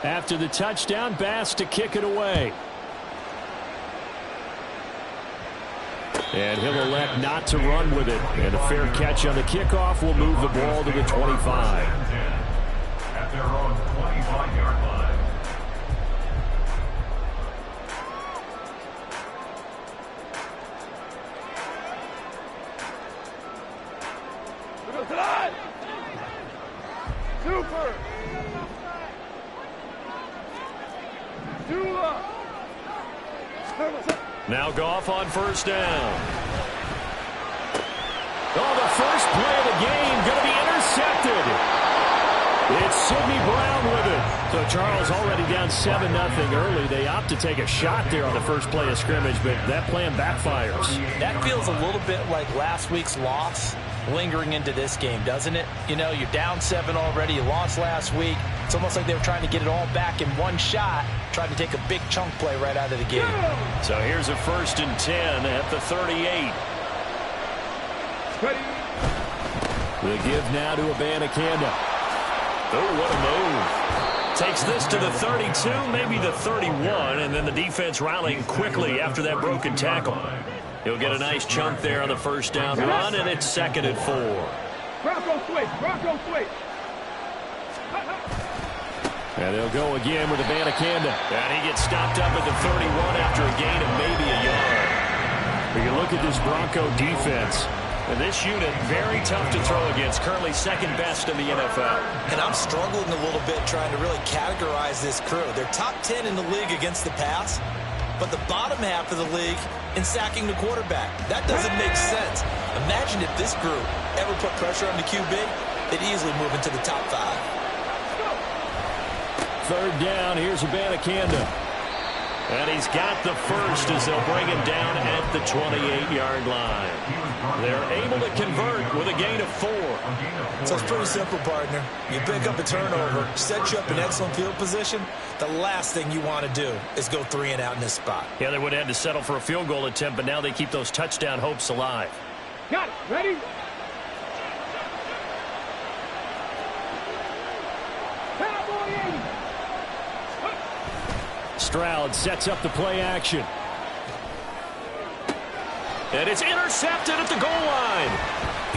After the touchdown, Bass to kick it away. And he'll elect not to run with it. And a fair catch on the kickoff will move the ball to the 25. At their own 25-yard line. Super. Now Goff on first down. Oh, the first play of the game going to be intercepted. It's Sidney Brown with it. So Charles already down 7-0 early. They opt to take a shot there on the first play of scrimmage, but that plan backfires. That feels a little bit like last week's loss lingering into this game, doesn't it? You know, you're down 7 already. You lost last week. It's almost like they were trying to get it all back in one shot, trying to take a big chunk play right out of the gate. So here's a 1st and 10 at the 38. The give now to Abanikanda. Oh, what a move. Takes this to the 32, maybe the 31, and then the defense rallying quickly after that broken tackle. He'll get a nice chunk there on the first down run, and it's 2nd and 4. Bronco switch. Bronco switch. And they'll go again with Abanikanda. And he gets stopped up at the 31 after a gain of maybe a yard. We can look at this Bronco defense. And this unit, very tough to throw against, currently 2nd best in the NFL. And I'm struggling a little bit trying to really categorize this crew. They're top 10 in the league against the pass, but the bottom half of the league in sacking the quarterback. That doesn't make sense. Imagine if this group ever put pressure on the QB, they'd easily move into the top 5. 3rd down, here's Abanikanda. And he's got the first as they'll bring him down at the 28-yard line. They're able to convert with a gain of 4. So it's pretty simple, partner. You pick up a turnover, set you up in excellent field position. The last thing you want to do is go 3 and out in this spot. Yeah, they would have had to settle for a field goal attempt, but now they keep those touchdown hopes alive. Got it. Ready? Stroud sets up the play action. And it's intercepted at the goal line.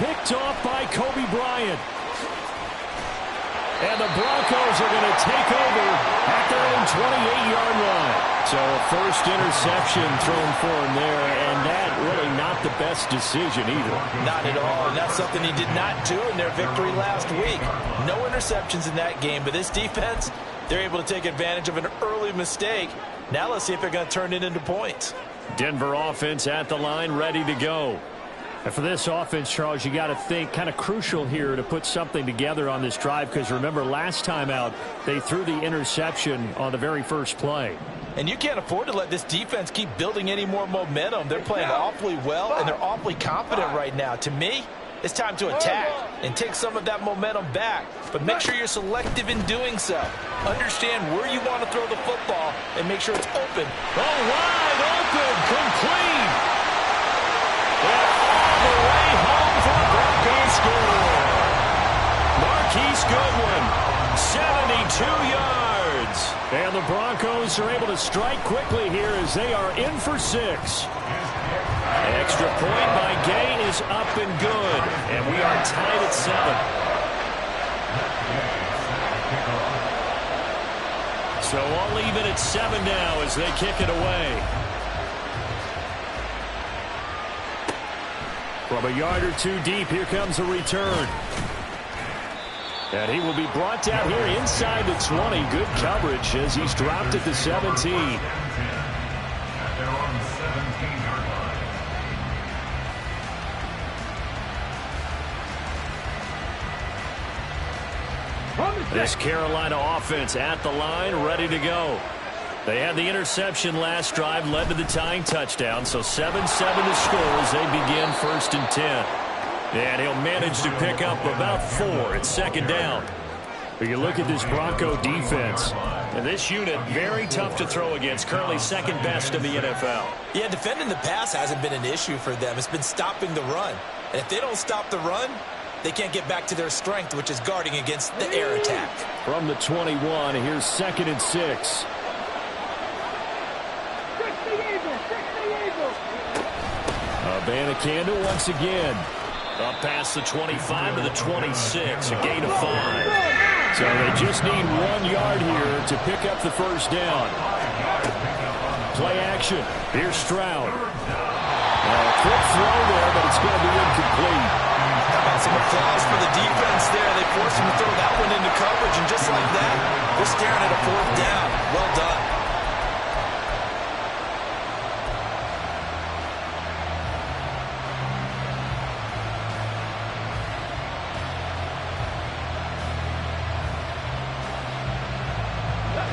Picked off by Kobe Bryant. And the Broncos are going to take over at their own 28-yard line. So a first interception thrown for him there, and that really not the best decision either. Not at all, and that's something he did not do in their victory last week. No interceptions in that game, but this defense, they're able to take advantage of an early mistake. Now let's see if they're going to turn it into points. Denver offense at the line, ready to go. And for this offense, Charles, you got to think kind of crucial here to put something together on this drive, because remember last time out they threw the interception on the very first play. And you can't afford to let this defense keep building any more momentum. They're playing awfully well, and they're awfully confident right now. To me, it's time to attack and take some of that momentum back. But make sure you're selective in doing so. Understand where you want to throw the football and make sure it's open. Oh, wide open, complete. And all the way home for a Broncos score. Marquise Goodwin, 72 yards. And the Broncos are able to strike quickly here as they are in for 6. Extra point by Gay is up and good. And we are tied at 7. So all even at 7 now as they kick it away. From a yard or 2 deep, here comes a return. And he will be brought down here inside the 20. Good coverage as he's dropped at the 17. This Carolina offense at the line, ready to go. They had the interception last drive, led to the tying touchdown, so 7-7 to score as they begin 1st and 10. And he'll manage to pick up about 4 at 2nd down. But you look at this Bronco defense, and this unit very tough to throw against, currently 2nd best in the NFL. Yeah, defending the pass hasn't been an issue for them. It's been stopping the run. And if they don't stop the run, they can't get back to their strength, which is guarding against the air attack. From the 21, here's 2nd and 6. Abanikanda once again. Up past the 25 to the 26, a gain of 5. So they just need 1 yard here to pick up the first down. Play action. Here's Stroud. A quick throw there, but it's going to be incomplete. How about some applause for the defense there? They forced him to throw that one into coverage, and just like that, they're staring at a 4th down. Well done.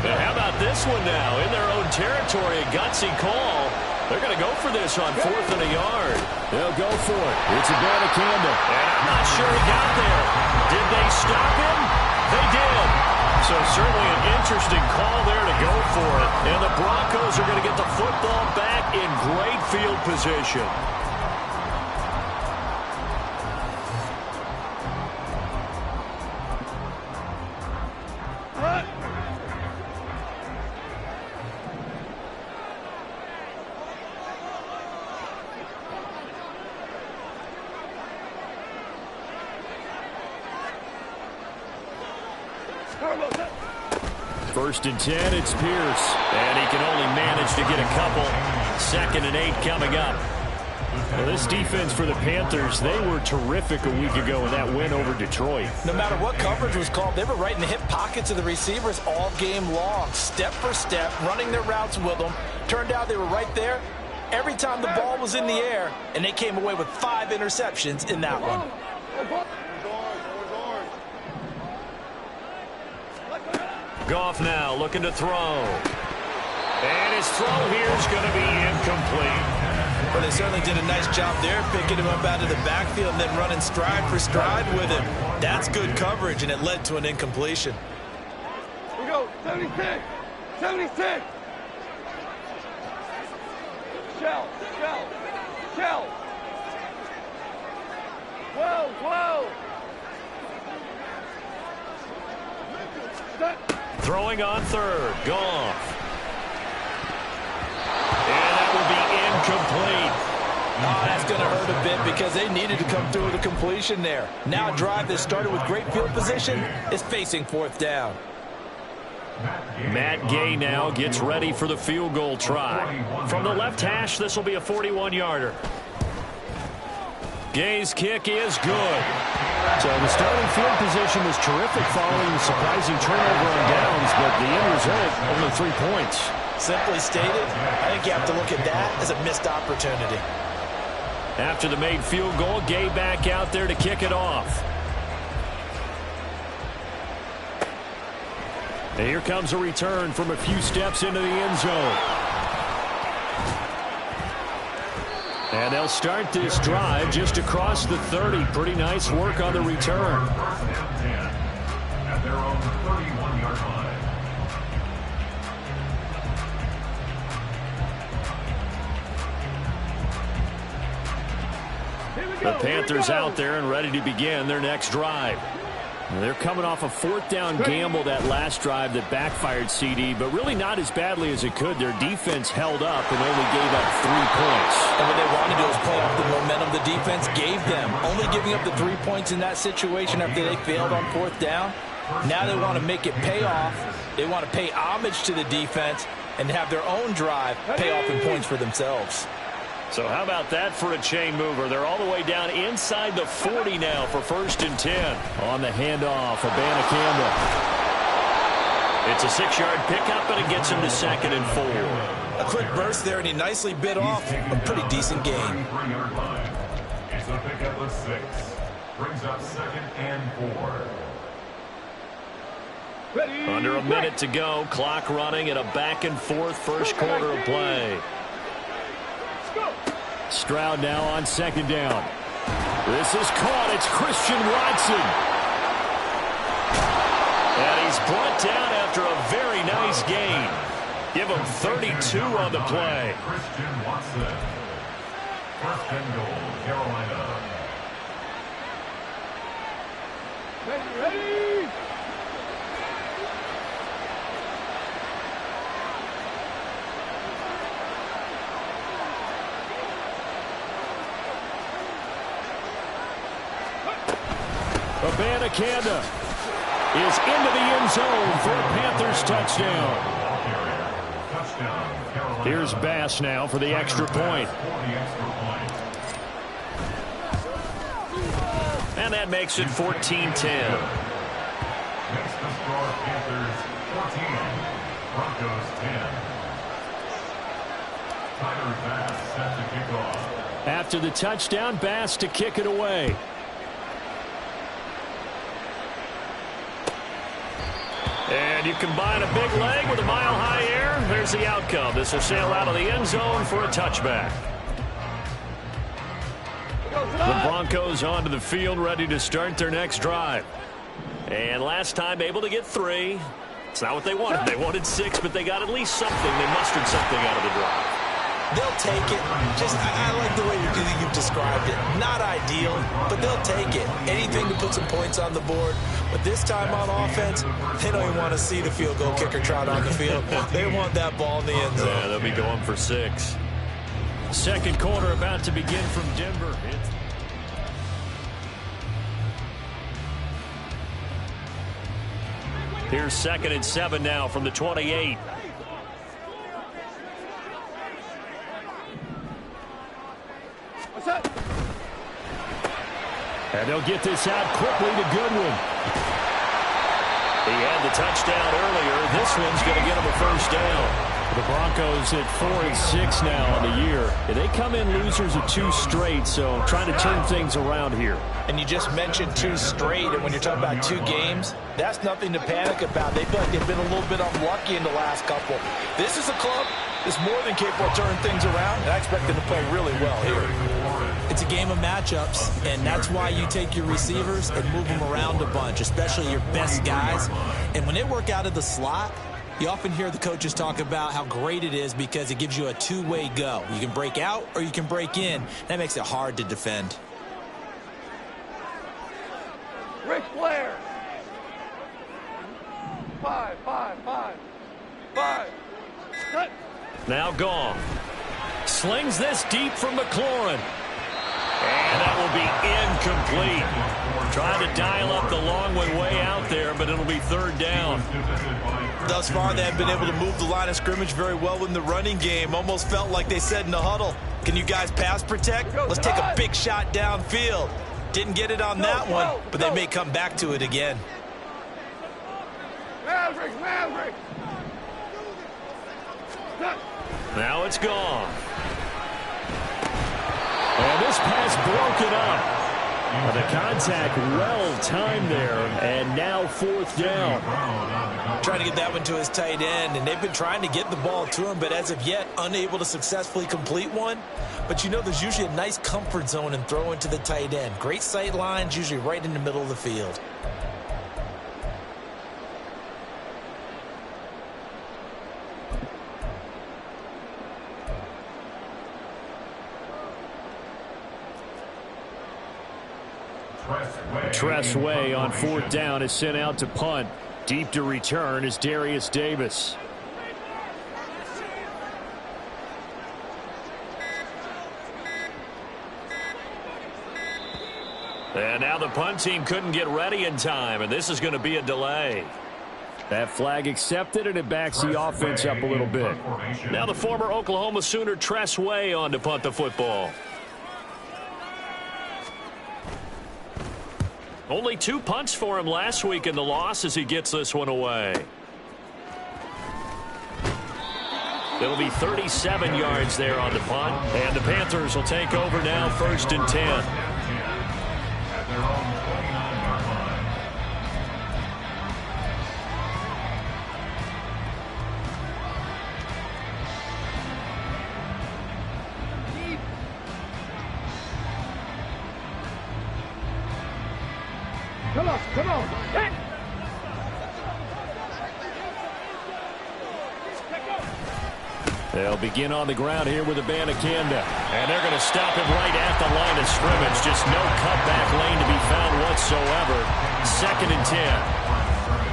And how about this one now? In their own territory, a gutsy call. They're going to go for this on 4th and a yard. They'll go for it. It's Abanikanda. And I'm not sure he got there. Did they stop him? They did. So certainly an interesting call there to go for it. And the Broncos are going to get the football back in great field position. First and 10, it's Pierce. And he can only manage to get a couple. 2nd and 8 coming up. Well, this defense for the Panthers, they were terrific a week ago in that win over Detroit. No matter what coverage was called, they were right in the hip pockets of the receivers all game long. Step for step, running their routes with them. Turned out they were right there every time the ball was in the air, and they came away with 5 interceptions in that one. Goff now looking to throw. And his throw here is going to be incomplete. Well, they certainly did a nice job there, picking him up out of the backfield and then running stride for stride with him. That's good coverage, and it led to an incompletion. We go, 76, 76. Shell. Whoa. Throwing on 3rd. Goff. And that will be incomplete. Oh, that's going to hurt a bit because they needed to come through with a completion there. Now a drive that started with great field position is facing 4th down. Matt Gay now gets ready for the field goal try. From the left hash, this will be a 41-yarder. Gay's kick is good. So the starting field position was terrific following the surprising turnover on downs, but the end result, only 3 points. Simply stated, I think you have to look at that as a missed opportunity. After the made field goal, Gay back out there to kick it off. And here comes a return from a few steps into the end zone. And they'll start this drive just across the 30. Pretty nice work on the return. First and 10 at their own 31-yard line. The Panthers out there and ready to begin their next drive. They're coming off a 4th down gamble that last drive that backfired CD, but really not as badly as it could. Their defense held up and only gave up 3 points. And what they wanted to do was play off the momentum the defense gave them. Only giving up the 3 points in that situation after they failed on 4th down. Now they want to make it pay off. They want to pay homage to the defense and have their own drive pay off in points for themselves. So how about that for a chain mover? They're all the way down inside the 40 now for 1st and 10. On the handoff, Abanikanda. It's a 6-yard pickup, and it gets him to 2nd and 4. A quick burst there, and he nicely bit off a pretty decent gain. 33-yard line. It's a pickup of 6. Brings up 2nd and 4. Under a minute to go. Clock running at a back-and-forth first quarter of play. Stroud now on 2nd down. This is caught. It's Christian Watson. And he's brought down after a very nice gain. Give him 32 on the play. Christian Watson. 1st and goal, Carolina. Ready? Abanikanda is into the end zone for a Panthers touchdown. Here's Bass now for the extra point. And that makes it 14-10. Next to score, Panthers 14, Broncos 10. Tyler Bass set to kick off. After the touchdown, Bass to kick it away. And you combine a big leg with a mile-high air. There's the outcome. This will sail out of the end zone for a touchback. The Broncos onto the field, ready to start their next drive. And last time able to get 3. It's not what they wanted. They wanted 6, but they got at least something. They mustered something out of the drive. They'll take it. I like the way you've described it. Not ideal, but they'll take it. Anything to put some points on the board. But this time on offense, they don't even want to see the field goal kicker trot on the field. They want that ball in the end zone. Yeah, they'll be going for 6. Second quarter about to begin from Denver. Here's 2nd and 7 now from the 28. And they'll get this out quickly to Goodwin. He had the touchdown earlier. This one's going to get him a first down. The Broncos at 4-6 now on the year. They come in losers of 2 straight, so trying to turn things around here. And you just mentioned 2 straight, and when you're talking about 2 games, that's nothing to panic about. They feel like they've been a little bit unlucky in the last couple. This is a club that's more than capable of turning things around, and I expect them to play really well here. It's a game of matchups, and that's why you take your receivers and move them around a bunch, especially your best guys. And when they work out of the slot, you often hear the coaches talk about how great it is because it gives you a 2-way go. You can break out or you can break in. That makes it hard to defend. Ric Flair. 5. Cut. Now Gong slings this deep from McLaurin. And that will be incomplete. Trying to dial up the long way out there, but it'll be 3rd down. Thus far, they have been able to move the line of scrimmage very well in the running game. Almost felt like they said in the huddle, can you guys pass protect? Let's take a big shot downfield. Didn't get it on that one, but they may come back to it again. Maverick. Now it's gone. And this pass broken up. The contact well-timed there, and now 4th down. Trying to get that one to his tight end, and they've been trying to get the ball to him, but as of yet, unable to successfully complete one. But you know there's usually a nice comfort zone in throwing to the tight end. Great sight lines, usually right in the middle of the field. Tressway on 4th down is sent out to punt. Deep to return is Darius Davis. And now the punt team couldn't get ready in time, and this is going to be a delay. That flag accepted, and it backs the offense up a little bit. Now the former Oklahoma Sooner Tressway on to punt the football. Only 2 punts for him last week in the loss as he gets this one away. It'll be 37 yards there on the punt. And the Panthers will take over now, 1st and 10. At their own 29-yard line. Come on. Hit. They'll begin on the ground here with Abanikanda. And they're going to stop him right at the line of scrimmage. Just no cutback lane to be found whatsoever. 2nd and 10.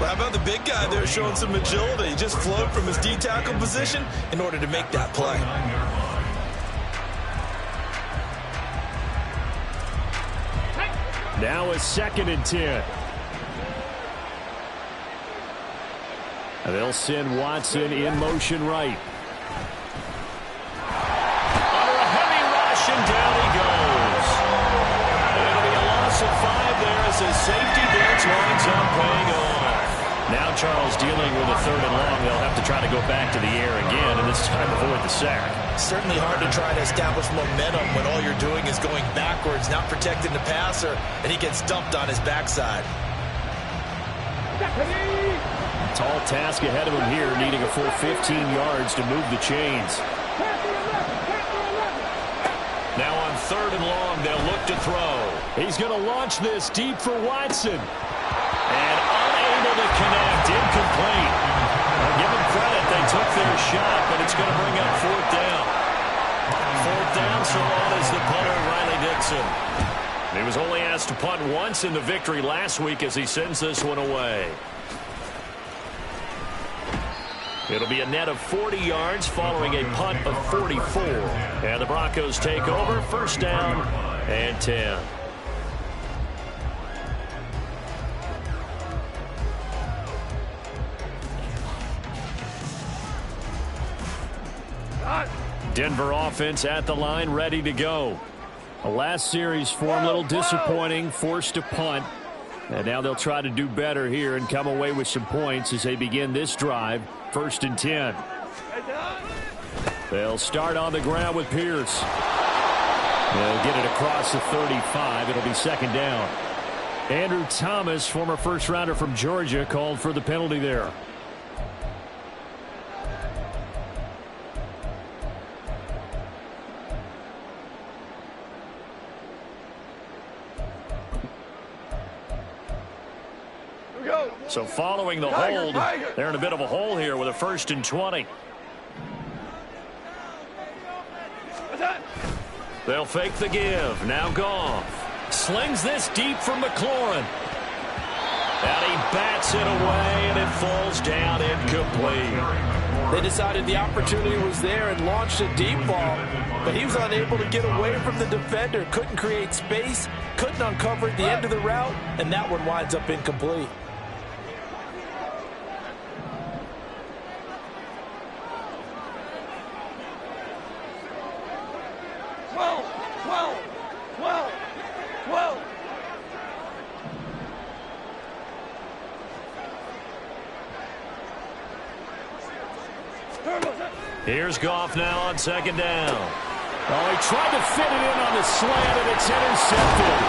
Well, how about the big guy there showing some agility? He just flowed from his D-tackle position in order to make that play. Now a 2nd and 10. And they'll send Watson in motion right. Under a heavy rush, and down he goes. It'll be a loss of 5 there as his safety blitz winds up paying off. Now Charles dealing with a 3rd and long. They'll have to try to go back to the air again, and this time avoid the sack. Certainly hard to try to establish momentum when all you're doing is going backwards, not protecting the passer, and he gets dumped on his backside. Tall task ahead of him here, needing a full 15 yards to move the chains. Now on 3rd and long, they'll look to throw. He's going to launch this deep for Watson. And unable to connect, incomplete. I'll give them credit, they took their shot, but it's going to bring up 4th down. 4th down, so on is the punter, Riley Dixon. He was only asked to punt once in the victory last week as he sends this one away. It'll be a net of 40 yards following a punt of 44. And the Broncos take over, 1st down and 10. Denver offense at the line, ready to go. The last series for them, a little disappointing, forced to punt. And now they'll try to do better here and come away with some points as they begin this drive, 1st and 10. They'll start on the ground with Pierce. They'll get it across the 35. It'll be 2nd down. Andrew Thomas, former first-rounder from Georgia, called for the penalty there. So following the hold, they're in a bit of a hole here with a 1st and 20. They'll fake the give. Now Goff slings this deep for McLaurin. And he bats it away, and it falls down incomplete. They decided the opportunity was there and launched a deep ball, but he was unable to get away from the defender. Couldn't create space, couldn't uncover at the end of the route, and that one winds up incomplete. Here's Goff now on 2nd down. Oh, he tried to fit it in on the slant, and it's intercepted.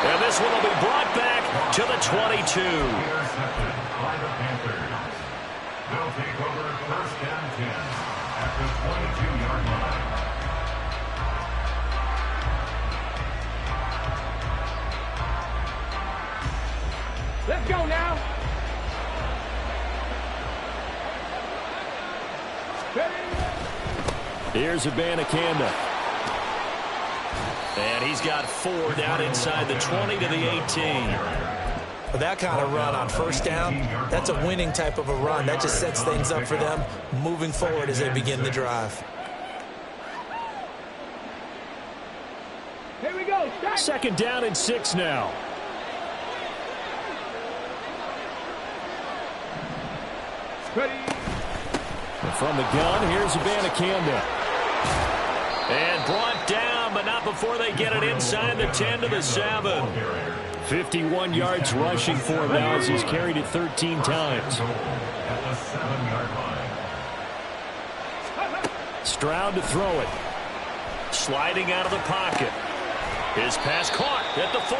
And this one will be brought back to the 22. Intercepted by the Panthers. They'll take over 1st and 10 at the 22-yard line. Let's go now. Here's Abanikanda. And he's got 4 down inside the 20 to the 18. That kind of run on 1st down, that's a winning type of a run. That just sets things up for them moving forward as they begin the drive. Here we go. 2nd down and 6 now. Ready. From the gun, here's Abanikanda. And brought down, but not before they get it inside the 10 to the 7. 51 yards rushing for him now as he's carried it 13 times. At the 7-yard line. Stroud to throw it. Sliding out of the pocket. His pass caught at the 4.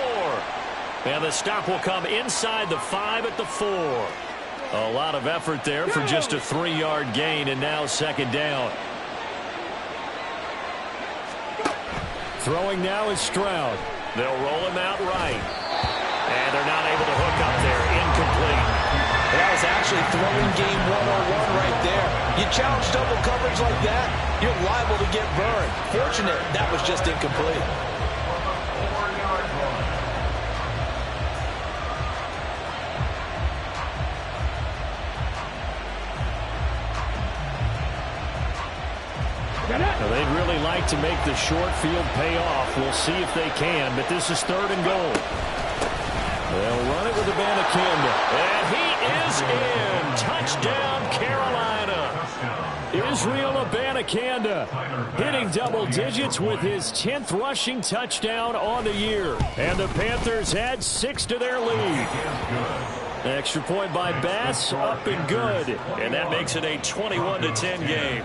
And the stop will come inside the 5 at the 4. A lot of effort there for just a 3-yard gain, and now 2nd down. Throwing now is Stroud. They'll roll him out right. And they're not able to hook up there. Incomplete. That was actually throwing game 101 right there. You challenge double coverage like that, you're liable to get burned. Fortunate, that was just incomplete. Now, they'd really like to make the short field pay off. We'll see if they can, but this is 3rd and goal. They'll run it with Abanikanda. And he is in. Touchdown, Carolina. Israel Abanikanda hitting double digits with his 10th rushing touchdown on the year. And the Panthers add 6 to their lead. Extra point by Bass, up and good. And that makes it a 21-10 game.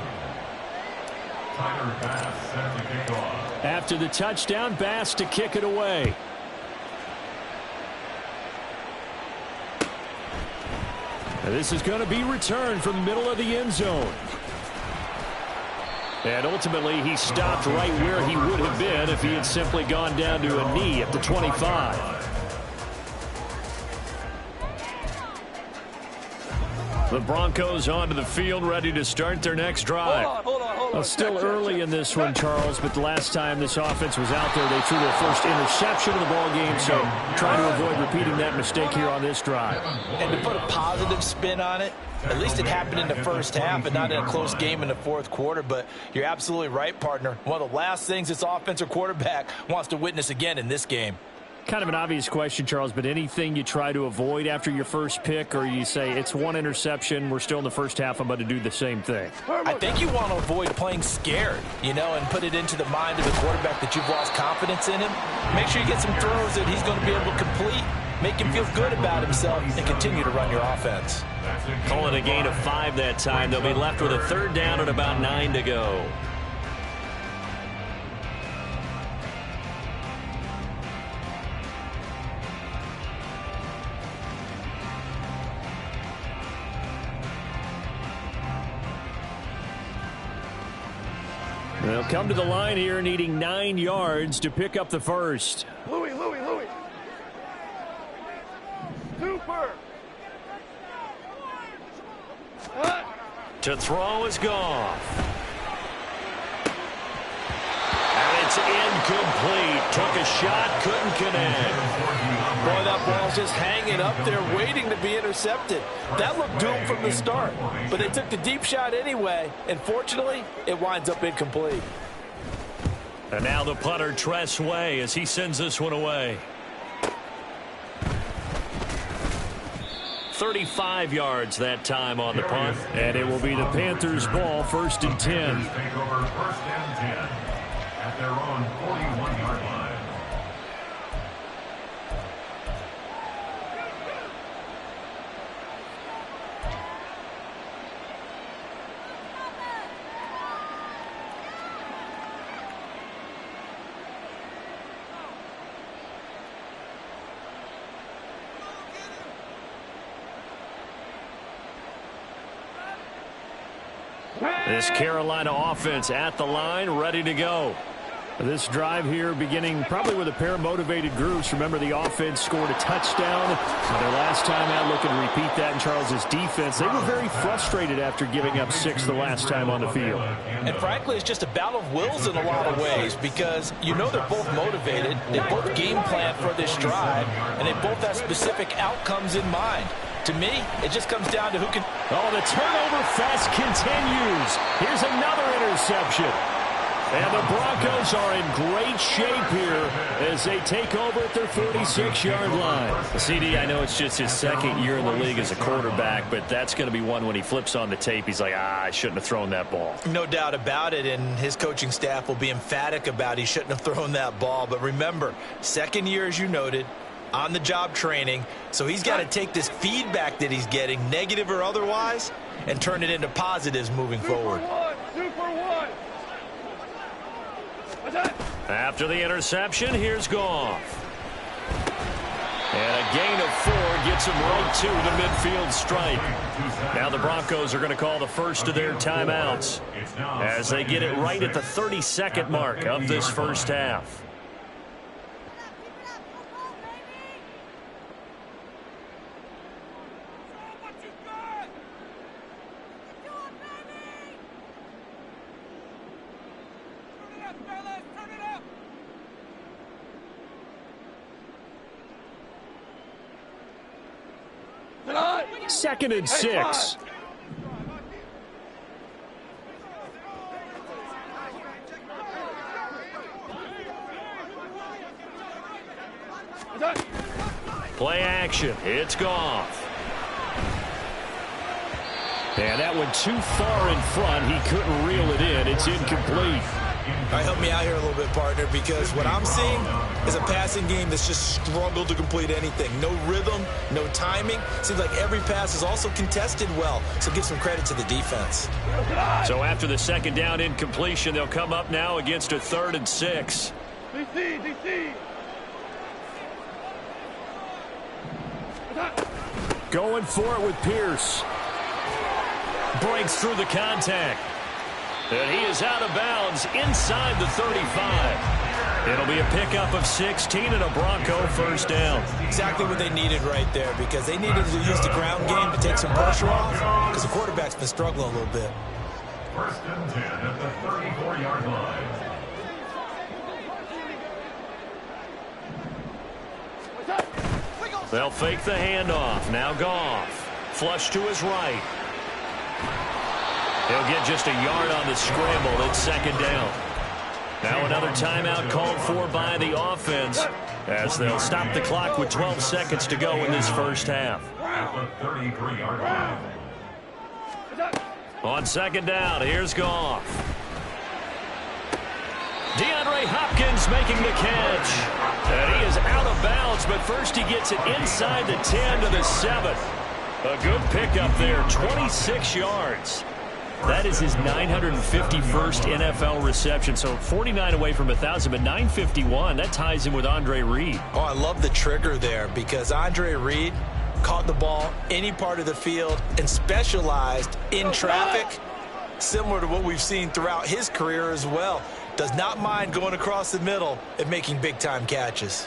After the touchdown, Bass to kick it away. Now this is going to be returned from the middle of the end zone. And ultimately, he stopped right where he would have been if he had simply gone down to a knee at the 25. The Broncos onto the field, ready to start their next drive. Hold on. Well, still early in this one, Charles, but the last time this offense was out there, they threw their first interception of the ball game, so trying to avoid repeating that mistake here on this drive. And to put a positive spin on it, at least it happened in the first half and not in a close game in the 4th quarter, but you're absolutely right, partner. One of the last things this offensive quarterback wants to witness again in this game. Kind of an obvious question, Charles, but anything you try to avoid after your first pick, or you say it's one interception, we're still in the first half, I'm about to do the same thing? I think you want to avoid playing scared, and put it into the mind of the quarterback that you've lost confidence in him. Make sure you get some throws that he's going to be able to complete, make him feel good about himself, and continue to run your offense. Call it a gain of 5 that time. They'll be left with a 3rd down and about 9 to go. They'll come to the line here needing 9 yards to pick up the first. Louis. Super. To throw is Goff. And it's incomplete. Took a shot, couldn't connect. Boy, that ball's just hanging up there waiting to be intercepted. That looked doomed from the start, but they took the deep shot anyway, and fortunately, it winds up incomplete. And now the punter, Tress Way, as he sends this one away. 35 yards that time on the punt. And it will be the Panthers' ball, 1st and 10. Take over 1st and 10 at their own 41-yard line. This Carolina offense at the line, ready to go. This drive here beginning probably with a pair of motivated groups. Remember, the offense scored a touchdown. Their last time out, looking to repeat that in Charles's defense. They were very frustrated after giving up 6 the last time on the field. And frankly, it's just a battle of wills in a lot of ways because they're both motivated. They both game plan for this drive, and they both have specific outcomes in mind. To me, it just comes down to who can... Oh, the turnover fest continues. Here's another interception. And the Broncos are in great shape here as they take over at their 46-yard line. CD, I know it's just his 2nd year in the league as a quarterback, but that's going to be one when he flips on the tape, he's like, I shouldn't have thrown that ball. No doubt about it, and his coaching staff will be emphatic about he shouldn't have thrown that ball. But remember, 2nd year, as you noted, on-the-job training, so he's got to take this feedback that he's getting, negative or otherwise, and turn it into positives moving forward. Super one. After the interception, here's Goff. And a gain of 4 gets him right to the midfield stripe. Now the Broncos are going to call the first of their timeouts as they get it right at the 32nd mark of this first half. Second and 6. Play action. It's Goff. And that went too far in front. He couldn't reel it in. It's incomplete. All right, help me out here a little bit, partner, because what I'm seeing is a passing game that's just struggled to complete anything. No rhythm, no timing. Seems like every pass is also contested well, so give some credit to the defense. So after the second down incompletion, they'll come up now against a 3rd and 6. DC. Going for it with Pierce. Breaks through the contact. And he is out of bounds inside the 35. It'll be a pickup of 16 and a Bronco first down. Exactly what they needed right there, because they needed to use the ground game to take some pressure off, because the quarterback's been struggling a little bit. 1st and 10 at the 34-yard line. They'll fake the handoff. Now Goff. Flush to his right. He'll get just a yard on the scramble. It's 2nd down. Now another timeout called for by the offense, as they'll stop the clock with 12 seconds to go in this first half. At the 33-yard line. On 2nd down, here's Goff. DeAndre Hopkins making the catch. And he is out of bounds, but first he gets it inside the 10 to the 7. A good pickup there, 26 yards. That is his 951st NFL reception, so 49 away from 1,000, but 951. That ties him with Andre Reed. Oh, I love the trigger there, because Andre Reed caught the ball any part of the field and specialized in traffic, similar to what we've seen throughout his career as well. Does not mind going across the middle and making big-time catches.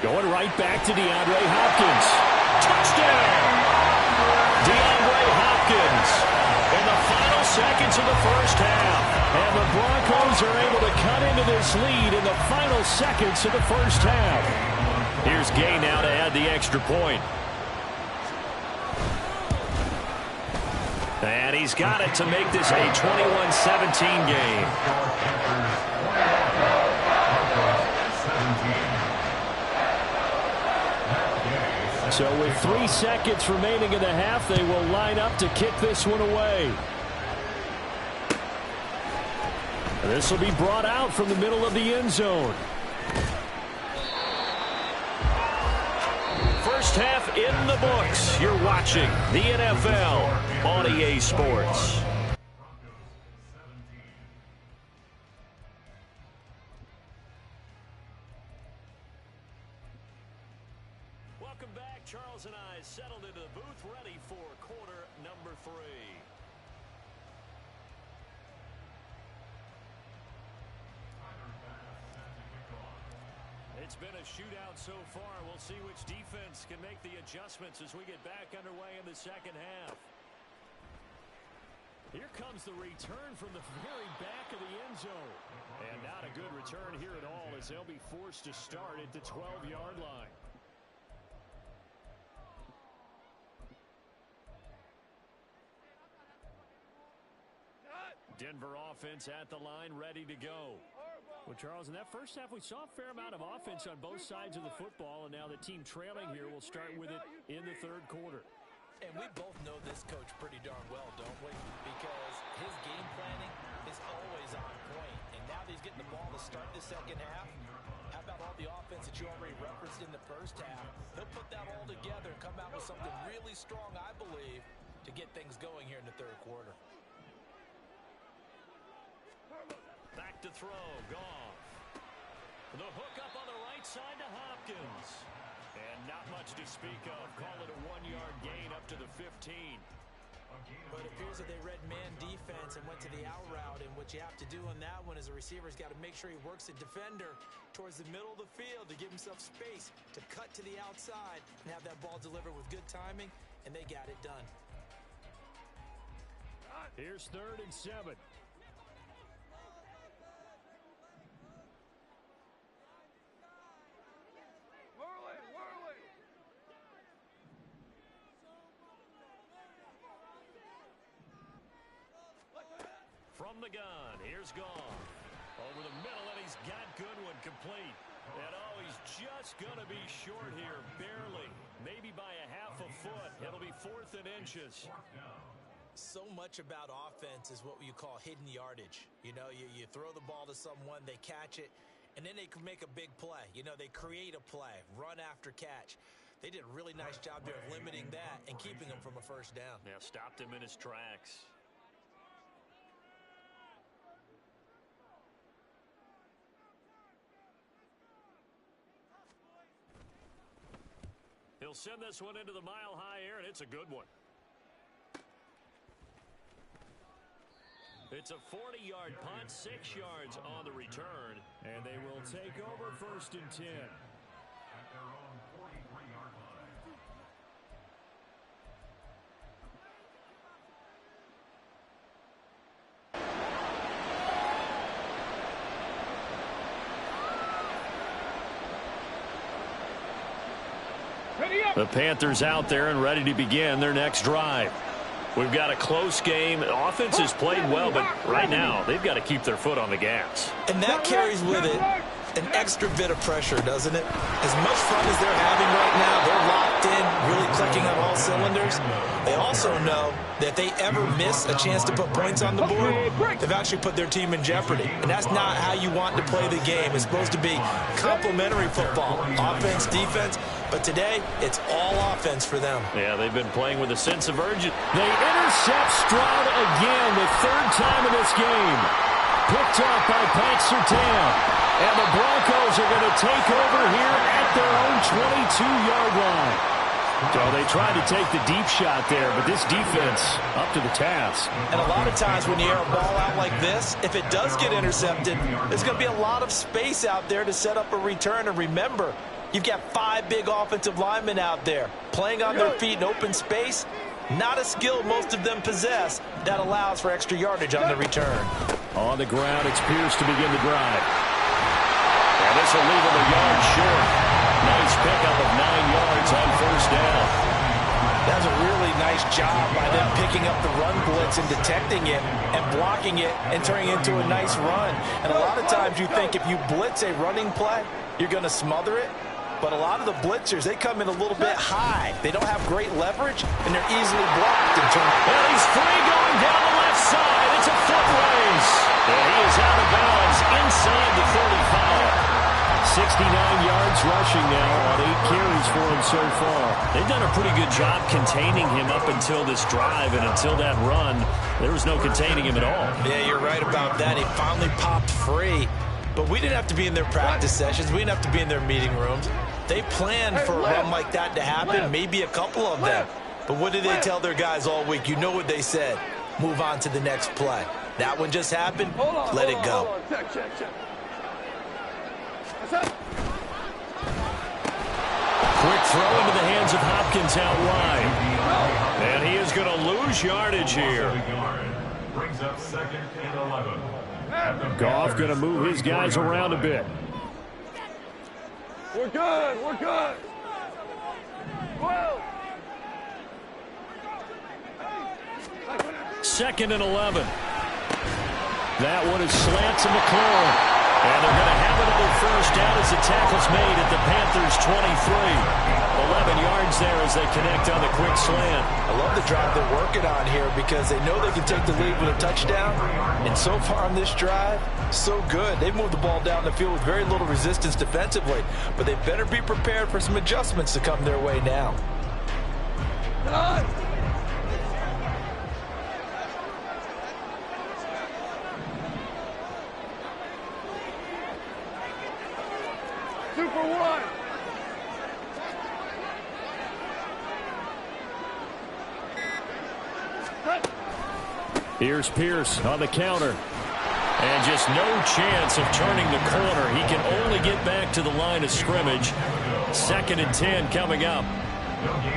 Going right back to DeAndre Hopkins. Touchdown! DeAndre Hopkins in the final seconds of the first half. And the Broncos are able to cut into this lead in the final seconds of the first half. Here's Gay now to add the extra point. And he's got it to make this a 21-17 game. So with 3 seconds remaining in the half, they will line up to kick this one away. This will be brought out from the middle of the end zone. First half in the books. You're watching the NFL on EA Sports. Welcome back. Charles and I settled into the booth, ready for quarter number 3. It's been a shootout so far. We'll see which defense can make the adjustments as we get back underway in the second half. Here comes the return from the very back of the end zone. And not a good return here at all, as they'll be forced to start at the 12-yard line. Denver offense at the line, ready to go. Well, Charles, in that first half, we saw a fair amount of offense on both sides of the football, and now the team trailing here will start with it in the third quarter. And we both know this coach pretty darn well, don't we? Because his game planning is always on point. And now that he's getting the ball to start the second half, how about all the offense that you already referenced in the first half? He'll put that all together and come out with something really strong, I believe, to get things going here in the third quarter. Back to throw, Goff. The hook up on the right side to Hopkins. And not much to speak of. Call it a 1-yard gain up to the 15. But it appears that they read man defense and went to the out route. And what you have to do on that one is the receiver's got to make sure he works the defender towards the middle of the field to give himself space to cut to the outside and have that ball delivered with good timing, and they got it done. Here's 3rd and 7. From the gun, here's Goff. Over the middle, and he's got Goodwin complete. And, oh, he's just going to be short here, barely. Maybe by a half a foot. It'll be 4th and inches. So much about offense is what you call hidden yardage. You know, you throw the ball to someone, they catch it, and then they can make a big play. You know, they create a play, run after catch. They did a really nice job there of limiting that and keeping him from a first down. Yeah, stopped him in his tracks. He'll send this one into the mile-high air, and it's a good one. It's a 40-yard punt, 6 yards on the return, and they will take over 1st and 10. At their own 43-yard line. The Panthers out there and ready to begin their next drive. We've got a close game. Offense has played well, but right now they've got to keep their foot on the gas. And that carries with it an extra bit of pressure, doesn't it? As much fun as they're having right now, they're locked in, really clicking on all cylinders. They also know that if they ever miss a chance to put points on the board, they've actually put their team in jeopardy. And that's not how you want to play the game. It's supposed to be complementary football, offense, defense. But today, it's all offense for them. Yeah, they've been playing with a sense of urgency. They intercept Stroud again, the 3rd time in this game. Picked off by Pat Surtain. And the Broncos are going to take over here at their own 22-yard line. So they tried to take the deep shot there, but this defense up to the task. And a lot of times when you air a ball out like this, if it does get intercepted, there's going to be a lot of space out there to set up a return. And remember, you've got 5 big offensive linemen out there playing on their feet in open space. Not a skill most of them possess that allows for extra yardage on the return. On the ground, it's Pierce to begin the drive. And this will leave him a yard short. Nice pickup of 9 yards on 1st down. That's a really nice job by them picking up the run blitz and detecting it and blocking it and turning it into a nice run. And a lot of times you think if you blitz a running play, you're going to smother it. But a lot of the blitzers, they come in a little bit high. They don't have great leverage, and they're easily blocked. And he's free going down the left side. It's a foot race. And he is out of bounds inside the 35. 69 yards rushing now on 8 carries for him so far. They've done a pretty good job containing him up until this drive, and until that run, there was no containing him at all. Yeah, you're right about that. He finally popped free. But we didn't have to be in their practice sessions. We didn't have to be in their meeting rooms. They planned for a run like that to happen, maybe a couple of them. But what did they tell their guys all week? You know what they said. Move on to the next play. That one just happened. Let it go. Quick throw into the hands of Hopkins out wide. And he is going to lose yardage here. Brings up 2nd and 11. Goff going to move his guys around a bit. We're good. We're good. 12. 2nd and 11. That one is slant to McLaurin. And they're going to have another 1st down as the tackle's made at the Panthers' 23. 11 yards there as they connect on the quick slant. I love the drive they're working on here because they know they can take the lead with a touchdown. And so far on this drive, so good. They've moved the ball down the field with very little resistance defensively. But they better be prepared for some adjustments to come their way now. Super 1. Here's Pierce on the counter. And just no chance of turning the corner. He can only get back to the line of scrimmage. 2nd and 10 coming up.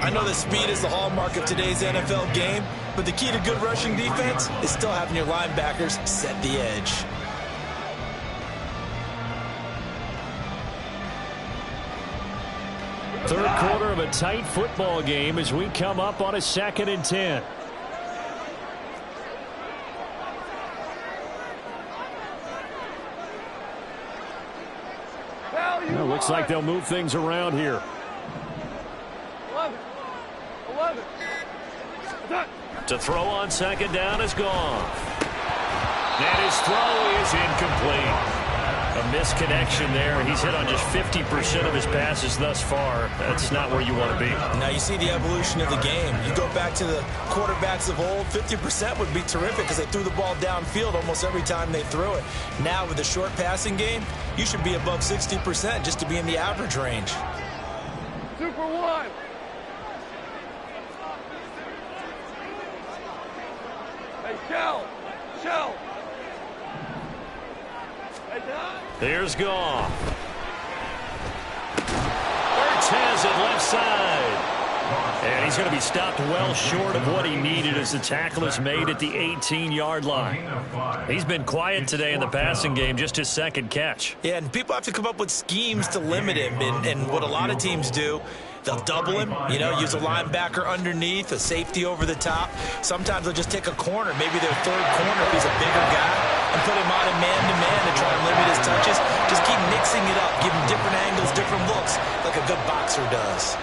I know that speed is the hallmark of today's NFL game, but the key to good rushing defense is still having your linebackers set the edge. Third quarter of a tight football game as we come up on a 2nd and 10. looks like they'll move things around here. 11. 11. To throw on second down is gone. And his throw is incomplete. A misconnection there. He's hit on just 50% of his passes thus far. That's not where you want to be. Now you see the evolution of the game. You go back to the quarterbacks of old, 50% would be terrific because they threw the ball downfield almost every time they threw it. Now with the short passing game, you should be above 60% just to be in the average range. Super 1. Hey, Shell. Shell. Hey, Don. Here's Goff. Ertz has it left side. And he's going to be stopped well short of what he needed as the tackle is made at the 18-yard line. He's been quiet today in the passing game, just his second catch. Yeah, and people have to come up with schemes to limit him. And what a lot of teams do, they'll double him, use a linebacker underneath, a safety over the top. Sometimes they'll just take a corner, maybe their third corner if he's a bigger guy, and put him on a man-to-man to try and limit his touches. Just keep mixing it up, give him different angles, different looks, like a good boxer does.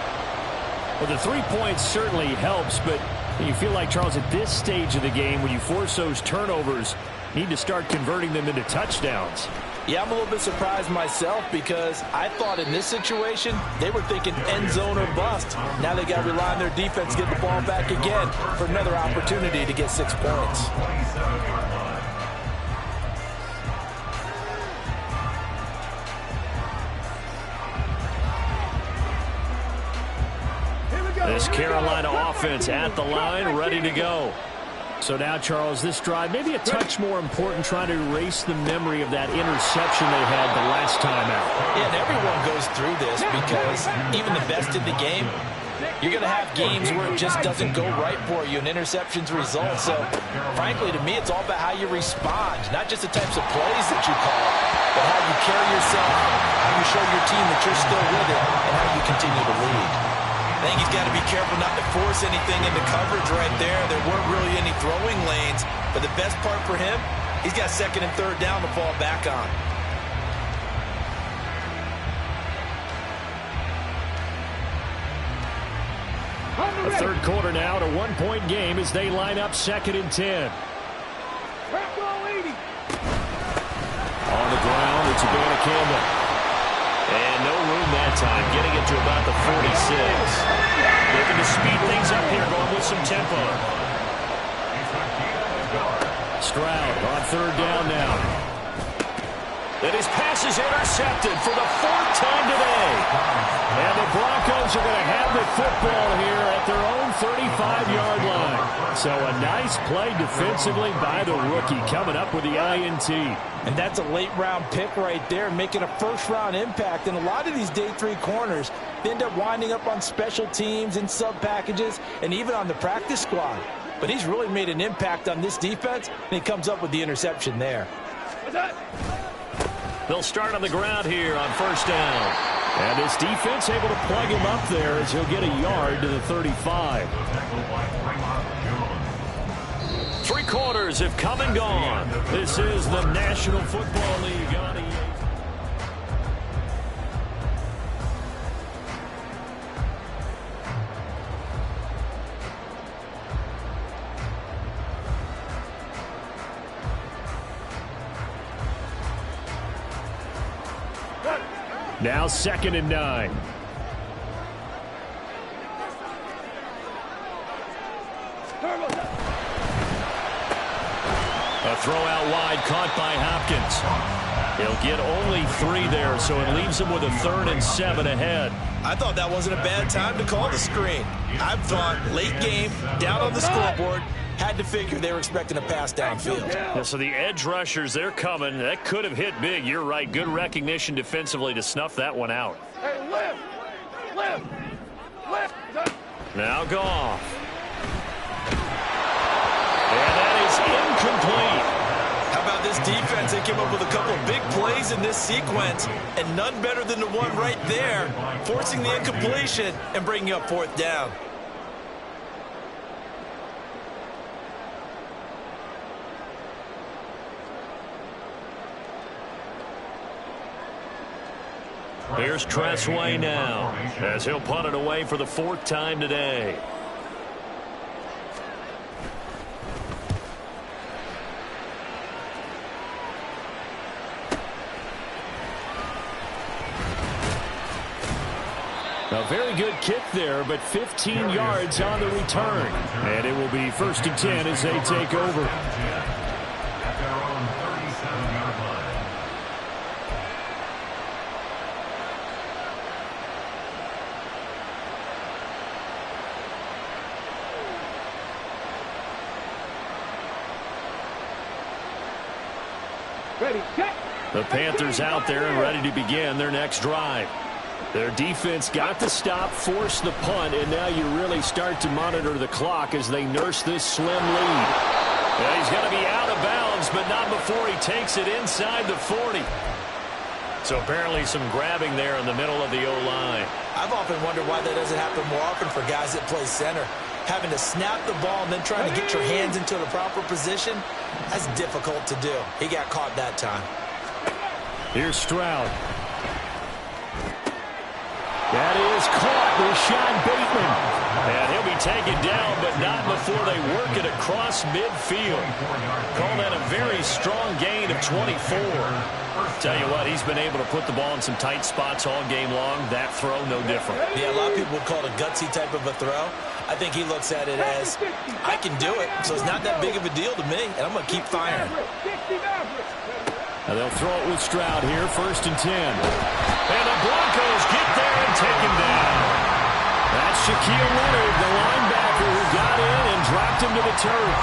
Well, the 3 points certainly helps, but you feel like, Charles, at this stage of the game, when you force those turnovers, you need to start converting them into touchdowns. Yeah, I'm a little bit surprised myself because I thought in this situation they were thinking end zone or bust. Now they got to rely on their defense to get the ball back again for another opportunity to get 6 points. This Carolina offense at the line, ready to go. So now, Charles, this drive maybe a touch more important, trying to erase the memory of that interception they had the last time out. Yeah, and everyone goes through this because even the best in the game, you're going to have games where it just doesn't go right for you and interceptions result. So, frankly, to me, it's all about how you respond, not just the types of plays that you call, but how you carry yourself, how you show your team that you're still with it, and how you continue to lead. I think he's got to be careful not to force anything into coverage right there. There weren't really any throwing lanes, but the best part for him, he's got second and third down to fall back on. The third quarter now, to 1-point game as they line up second and 10. On the ground, it's Campbell. And no room that time, getting it to about the 46. Looking to speed things up here, going with some tempo. Stroud on third down now. And his pass is intercepted for the fourth time today. And the Broncos are going to have the football here at their own 35-yard line. So a nice play defensively by the rookie, coming up with the INT. And that's a late-round pick right there, making a first-round impact. And a lot of these day 3 corners end up winding up on special teams and sub-packages and even on the practice squad. But he's really made an impact on this defense, and he comes up with the interception there. They'll start on the ground here on first down. And this defense able to plug him up there as he'll get a yard to the 35. 3 quarters have come and gone. This is the National Football League on EA. Now second and 9. A throw out wide caught by Hopkins. He'll get only 3 there, so it leaves him with a 3rd and 7 ahead. I thought that wasn't a bad time to call the screen. I thought late game, down on the scoreboard, had to figure they were expecting a pass downfield. Yeah, so the edge rushers, they're coming. That could have hit big. You're right. Good recognition defensively to snuff that one out. Hey, lift! Lift! Lift! Now Goff. And that is incomplete. How about this defense? They came up with a couple of big plays in this sequence, and none better than the one right there, forcing the incompletion and bringing up 4th down. Here's Tressway now, as he'll punt it away for the 4th time today. A very good kick there, but 15 yards on the return. And it will be 1st and 10 as they take over. At their own 37-yard line. Ready, check. The Panthers out there and ready to begin their next drive. Their defense got the stop, forced the punt, and now you really start to monitor the clock as they nurse this slim lead. Yeah, he's going to be out of bounds, but not before he takes it inside the 40. So apparently some grabbing there in the middle of the O-line. I've often wondered why that doesn't happen more often for guys that play center. Having to snap the ball and then trying to get your hands into the proper position, that's difficult to do. He got caught that time. Here's Stroud. That is caught with Sean Bateman. And he'll be taken down, but not before they work it across midfield. Call that a very strong gain of 24. Tell you what, he's been able to put the ball in some tight spots all game long. That throw, no different. Yeah, a lot of people would call it a gutsy type of a throw. I think he looks at it as, I can do it, so it's not that big of a deal to me, and I'm going to keep firing. And they'll throw it with Stroud here, 1st and 10. And the Broncos get there and take him down. That's Shaquille Leonard, the linebacker who got in and dropped him to the turf.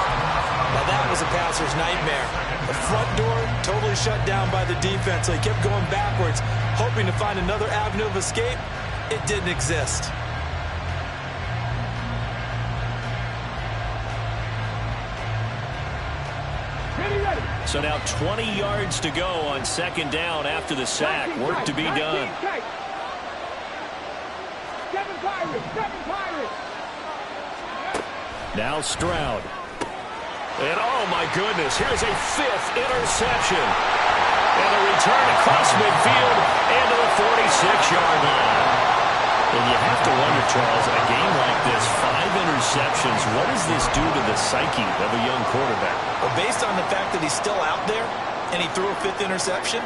Now that was a passer's nightmare. The front door totally shut down by the defense, so he kept going backwards, hoping to find another avenue of escape. It didn't exist. So now 20 yards to go on 2nd down after the sack. Work to be done. Now Stroud. And oh my goodness, here's a 5th interception. And a return across midfield and to the 46-yard line. And you have to wonder, Charles, a game like this, 5 interceptions, what does this do to the psyche of a young quarterback? Well, based on the fact that he's still out there and he threw a 5th interception,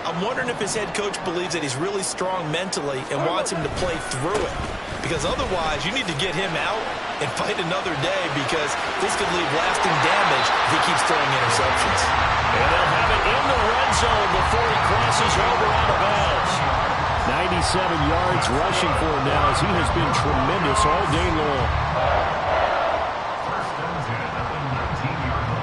I'm wondering if his head coach believes that he's really strong mentally and wants him to play through it. Because otherwise, you need to get him out and fight another day, because this could leave lasting damage if he keeps throwing interceptions. And they'll have it in the red zone before he crosses over out of bounds. 97 yards rushing for him now, as he has been tremendous all day long. 1st and 10 at the 19-yard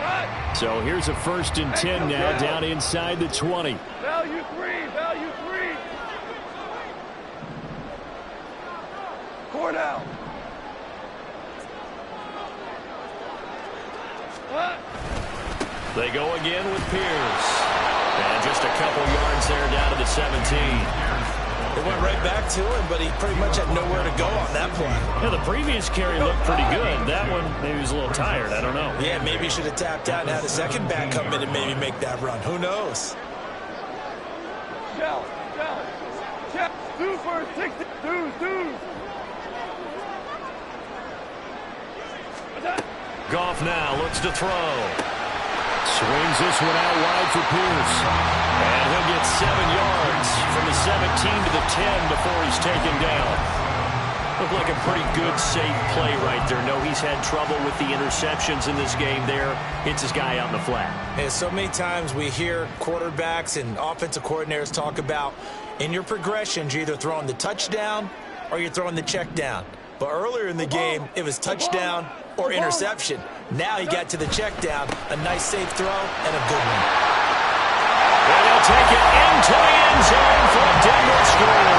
line. So here's a 1st and 10 now, down inside the 20. Value 3, value 3. Court out. They go again with Pierce. And just a couple yards there down to the 17. It went right back to him, but he pretty much had nowhere to go on that play. Yeah, the previous carry looked pretty good. That one, maybe he was a little tired. I don't know. Yeah, maybe he should have tapped out and had a second back come in and maybe make that run. Who knows? Shell. Do first, 60. Do. Goff now looks to throw. Swings this one out wide for Pierce. And he'll get 7 yards from the 17 to the 10 before he's taken down. Looked like a pretty good, safe play right there. No, he's had trouble with the interceptions in this game there. Hits his guy out in the flat. And so many times we hear quarterbacks and offensive coordinators talk about, in your progressions, you're either throwing the touchdown or you're throwing the check down. But earlier in the game, it was touchdown or interception. Now he got to the check down, a nice safe throw, and a good one. And he'll take it into the end zone for a Denver score.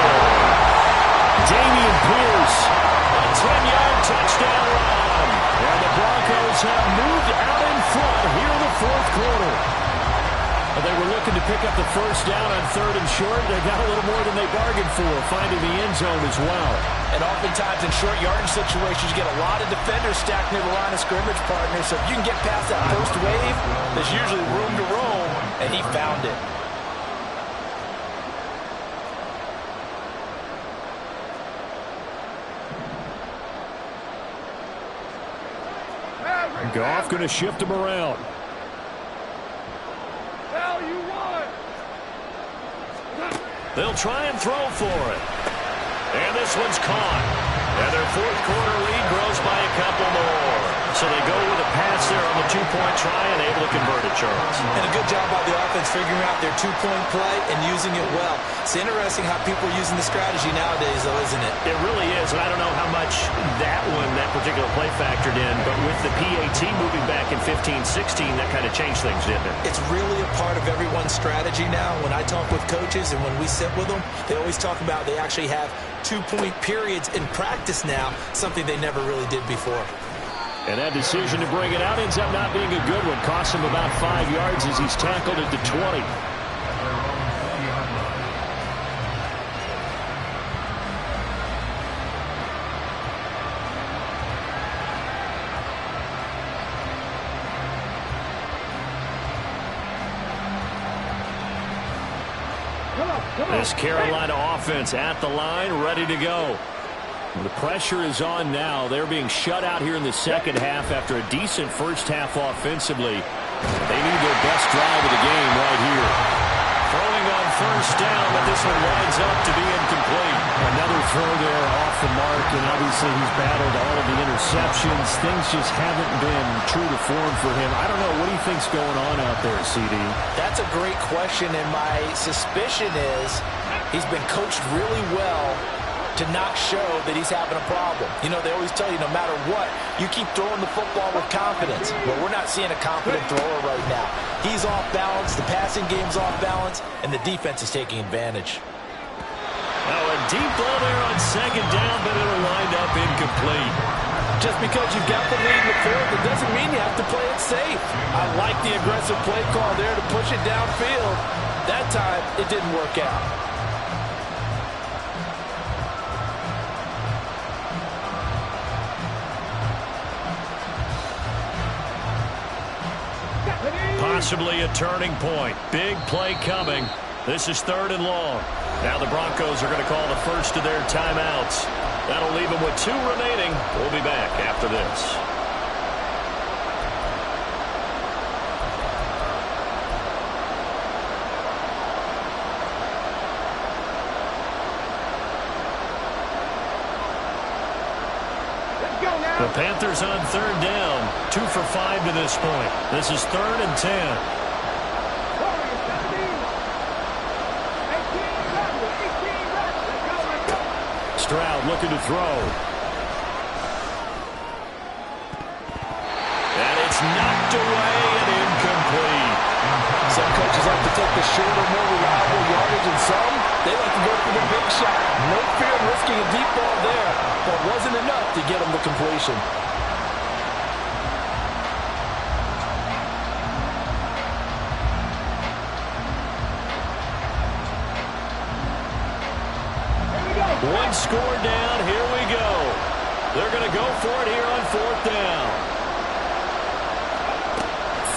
Dameon Pierce, a 10-yard touchdown run. And the Broncos have moved out in front here in the 4th quarter. They were looking to pick up the 1st down on 3rd and short. They got a little more than they bargained for, finding the end zone as well. And oftentimes in short yardage situations, you get a lot of defenders stacked near the line of scrimmage, partner. So if you can get past that first wave, there's usually room to roam, and he found it. Goff going to shift him around. Now you want. They'll try and throw for it. And this one's caught. And their fourth quarter lead grows by a couple more. So they go with a pass there on the two-point try and able to convert it, Charles. And a good job by the offense figuring out their two-point play and using it well. It's interesting how people are using the strategy nowadays, though, isn't it? It really is, and I don't know how much that particular play factored in, but with the PAT moving back in 15-16, that kind of changed things, didn't it? It's really a part of everyone's strategy now. When I talk with coaches and when we sit with them, they always talk about they actually have two-point periods in practice now, something they never really did before. And that decision to bring it out ends up not being a good one. Costs him about 5 yards as he's tackled at the 20. This Carolina offense at the line, ready to go. The pressure is on now. They're being shut out here in the second half after a decent first half offensively. They need their best drive of the game right here. Throwing on first down, but this one winds up to be incomplete. Another throw there off the mark, and obviously he's battled all of the interceptions. Things just haven't been true to form for him. I don't know. What do you think's going on out there, CD? That's a great question, and my suspicion is he's been coached really well to not show that he's having a problem. You know, they always tell you no matter what, you keep throwing the football with confidence. But we're not seeing a confident thrower right now. He's off balance, the passing game's off balance, and the defense is taking advantage. Now a deep ball there on second down, but it'll wind up incomplete. Just because you've got the lead in the field, it doesn't mean you have to play it safe. I like the aggressive play call there to push it downfield. That time, it didn't work out. Possibly a turning point. Big play coming. This is 3rd and long. Now the Broncos are going to call the first of their timeouts. That'll leave them with 2 remaining. We'll be back after this. The Panthers on 3rd down. 2 for 5 to this point. This is 3rd and 10. Stroud looking to throw. And it's knocked away and incomplete. Some coaches like to take the shorter, more reliable yardage, and some, they like to go for the big shot. No fear of risking a deep ball there, but wasn't enough to get them the completion. One score down. Here we go. They're going to go for it here on 4th down.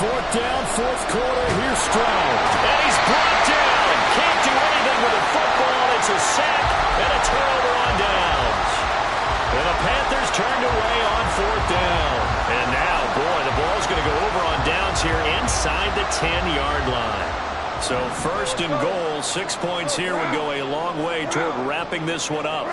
4th down, 4th quarter. Here's Stroud. And he's brought down. Can't do anything with the football. It's a sack and a turnover on downs. And the Panthers turned away on 4th down. And now, boy, the ball's going to go over on downs here inside the 10-yard line. So 1st and goal, 6 points here would go a long way toward wrapping this one up.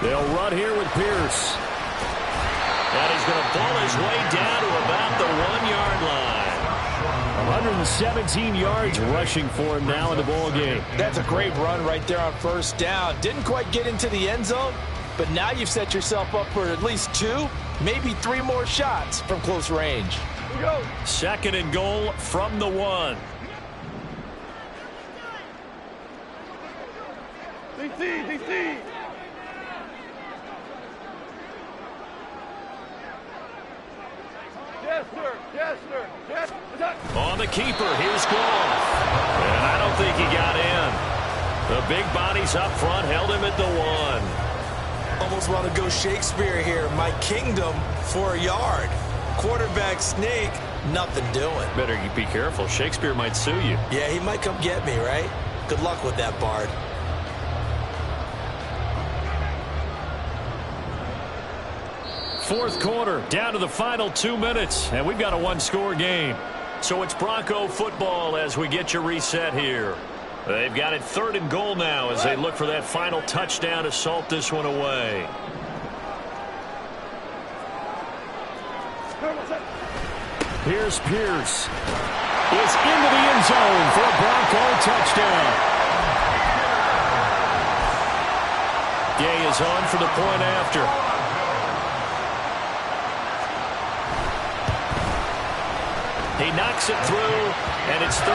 They'll run here with Pierce. And he's going to pull his way down to about the 1-yard line. 117 yards rushing for him now in the ball game. That's a great run right there on 1st down. Didn't quite get into the end zone, but now you've set yourself up for at least 2, maybe 3 more shots from close range. Here we go. 2nd and goal from the 1. DC. Yes, sir. On the keeper, here's Goff. And I don't think he got in. The big bodies up front held him at the 1. Almost want to go Shakespeare here. My kingdom for a yard. Quarterback sneak, nothing doing. Better be careful. Shakespeare might sue you. Yeah, he might come get me, right? Good luck with that, Bard. fourth quarter, down to the final 2 minutes, and we've got a one-score game. So it's Bronco football as we get you reset here. They've got it 3rd and goal now as they look for that final touchdown to salt this one away. Here's Pierce. Is into the end zone for a Bronco touchdown. Gay is on for the point after. He knocks it through, and it's 35-21.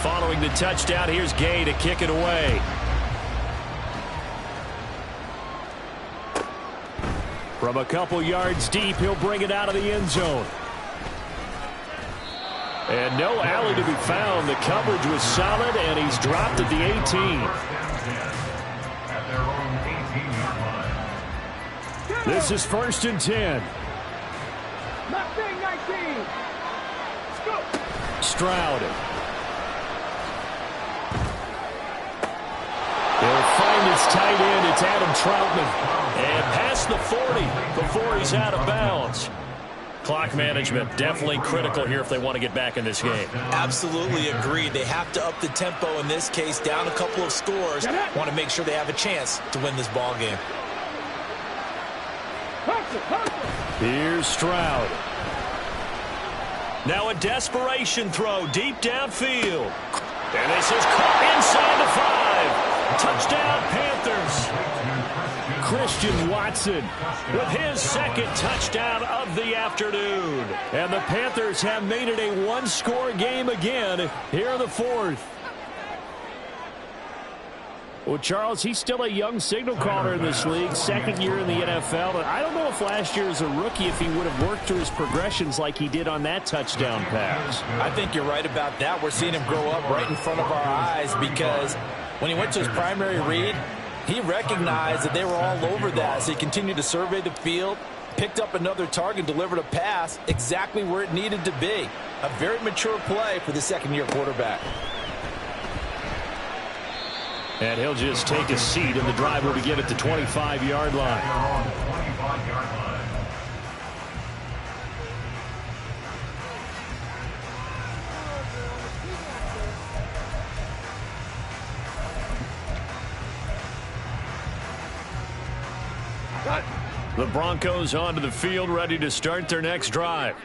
Following the touchdown, here's Gay to kick it away. From a couple yards deep, he'll bring it out of the end zone. And no alley to be found. The coverage was solid, and he's dropped at the 18. This is 1st and 10. 19. Stroud. He'll find his tight end. It's Adam Troutman. And past the 40 before he's out of bounds. Clock management definitely critical here if they want to get back in this game. Absolutely agreed. They have to up the tempo in this case, down a couple of scores. Want to make sure they have a chance to win this ball game. Here's Stroud. Now a desperation throw deep downfield. And this is caught inside the 5. Touchdown, Panthers. Christian Watson with his 2nd touchdown of the afternoon. And the Panthers have made it a one-score game again here in the 4th. Well, Charles, he's still a young signal caller in this league, 2nd year in the NFL. And I don't know if last year as a rookie if he would have worked through his progressions like he did on that touchdown pass. I think you're right about that. We're seeing him grow up right in front of our eyes because when he went to his primary read, he recognized that they were all over that. So he continued to survey the field, picked up another target, delivered a pass exactly where it needed to be. A very mature play for the 2nd-year quarterback. And he'll just take a seat, and the drive will begin at the 25-yard line. The Broncos onto the field, ready to start their next drive.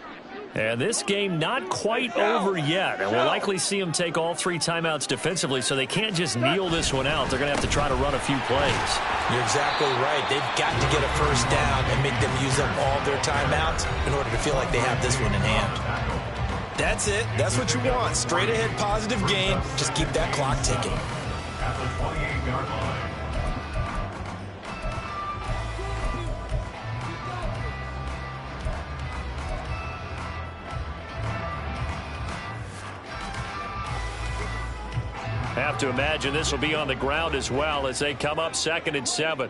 And this game not quite over yet. And we'll likely see them take all 3 timeouts defensively, so they can't just kneel this one out. They're going to have to try to run a few plays. You're exactly right. They've got to get a first down and make them use up all their timeouts in order to feel like they have this one in hand. That's it. That's what you want. Straight ahead positive gain. Just keep that clock ticking. At the 28-yard line. Have to imagine this will be on the ground as well as they come up 2nd and 7.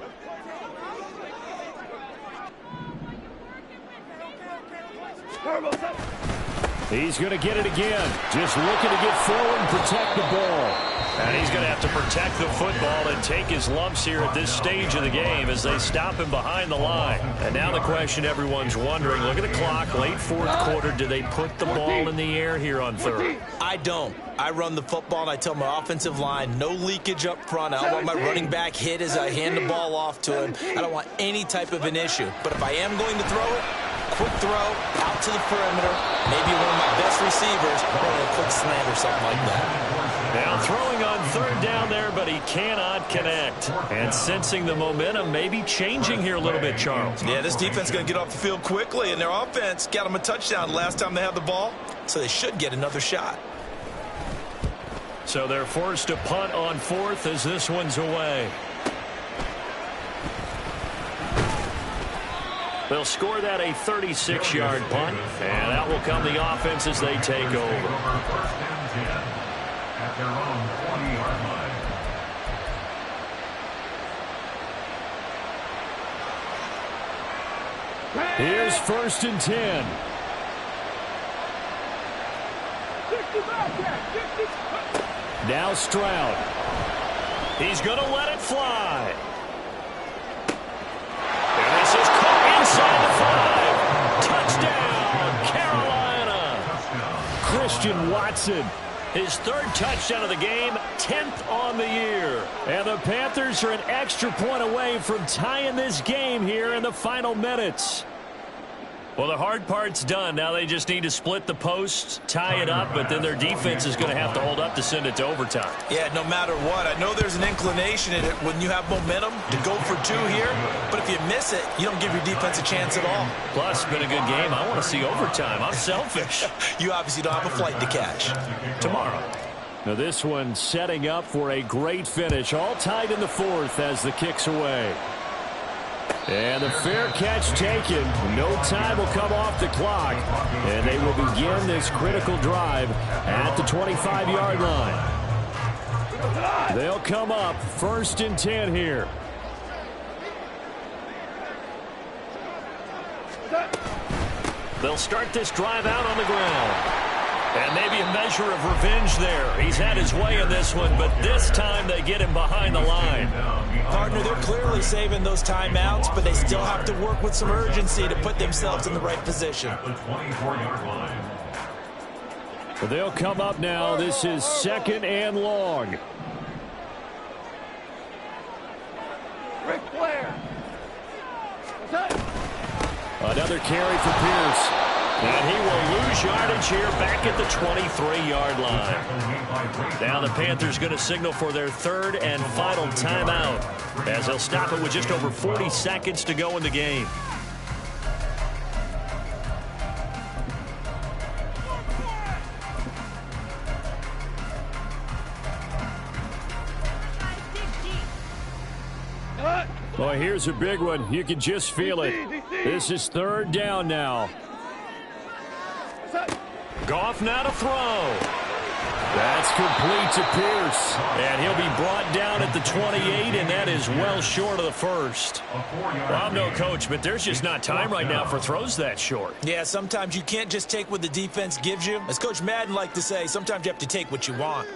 He's going to get it again. Just looking to get forward and protect the ball. And he's going to have to protect the football and take his lumps here at this stage of the game as they stop him behind the line. And now the question everyone's wondering, look at the clock, late 4th quarter. Do they put the ball in the air here on 3rd? I don't. I run the football, and I tell my offensive line, no leakage up front. I don't want my running back hit as I hand the ball off to him. I don't want any type of an issue. But if I am going to throw it, quick throw out to the perimeter, maybe one of my best receivers, or a quick slant or something like that. Now throwing on 3rd down there, but he cannot connect. And sensing the momentum maybe changing here a little bit, Charles. Yeah, this defense is going to get off the field quickly, and their offense got them a touchdown last time they had the ball, so they should get another shot. So they're forced to punt on 4th as this one's away. They'll score that a 36-yard punt, and out will come the offense as they take over. At their own 20-yard line. Here's 1st and 10. Now Stroud. He's going to let it fly. And this is caught inside the 5. Touchdown, Carolina. Christian Watson. His third touchdown of the game, 10th on the year. And the Panthers are an extra point away from tying this game here in the final minutes. Well, the hard part's done. Now they just need to split the posts, tie it up, but then their defense is going to have to hold up to send it to overtime. Yeah, no matter what. I know there's an inclination in it when you have momentum to go for two here, but if you miss it, you don't give your defense a chance at all. Plus, it's been a good game. I want to see overtime. I'm selfish. You obviously don't have a flight to catch. Tomorrow. Now this one setting up for a great finish. All tied in the fourth as the kick's away. And the fair catch taken. No time will come off the clock. And they will begin this critical drive at the 25-yard line. They'll come up 1st and 10 here. They'll start this drive out on the ground. And maybe a measure of revenge there. He's had his way in this one, but this time they get him behind the line. Partner, they're clearly saving those timeouts, but they still have to work with some urgency to put themselves in the right position. Well, they'll come up now. This is 2nd and long. Ric Flair. Another carry for Pierce. And he will lose yardage here back at the 23-yard line. Now the Panthers going to signal for their 3rd and final timeout as they'll stop it with just over 40 seconds to go in the game. Well, here's a big one. You can just feel it. This is 3rd down now. Goff now to throw. That's complete to Pierce. And he'll be brought down at the 28, and that is well short of the first. Well, I'm no coach, but there's just not time right now for throws that short. Yeah, sometimes you can't just take what the defense gives you. As Coach Madden liked to say, sometimes you have to take what you want.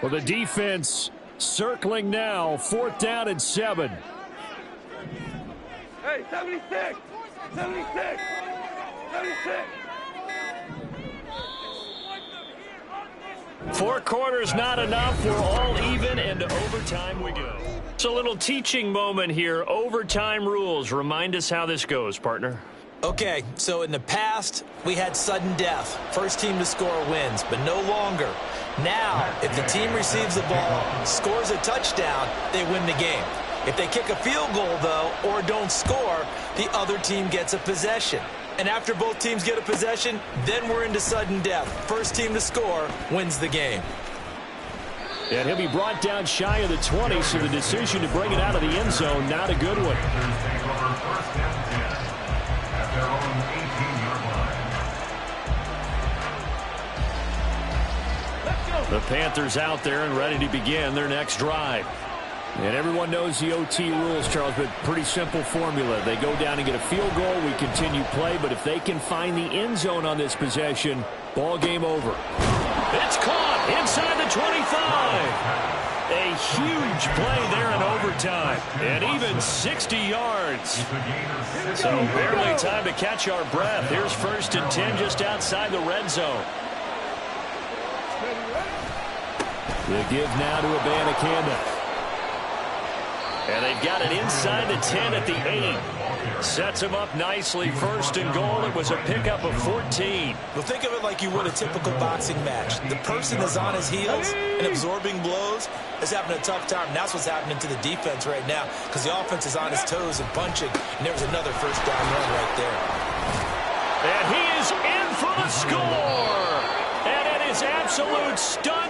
Well, the defense circling now, 4th down and 7. Hey, 76! 76! 76! 4 quarters not enough. We're all even, and to overtime we go. It's a little teaching moment here. Overtime rules. Remind us how this goes, partner. Okay, so in the past, we had sudden death. First team to score wins, but no longer. Now, if the team receives the ball, scores a touchdown, they win the game. If they kick a field goal, though, or don't score, the other team gets a possession. And after both teams get a possession, then we're into sudden death. First team to score wins the game. And he'll be brought down shy of the 20, so the decision to bring it out of the end zone, not a good one. The Panthers out there and ready to begin their next drive. And everyone knows the OT rules, Charles, but pretty simple formula. They go down and get a field goal, we continue play, but if they can find the end zone on this possession, ball game over. It's caught inside the 25. A huge play there in overtime, and even 60 yards. So barely time to catch our breath. Here's 1st and 10 just outside the red zone. The give now to Abanikanda. And they've got it inside the 10 at the 8. Sets him up nicely. 1st and goal. It was a pickup of 14. Well, think of it like you would a typical boxing match. The person is on his heels and absorbing blows is having a tough time. And that's what's happening to the defense right now because the offense is on his toes and punching. And there was another 1st down run right there. And he is in for the score. And it is absolute stunning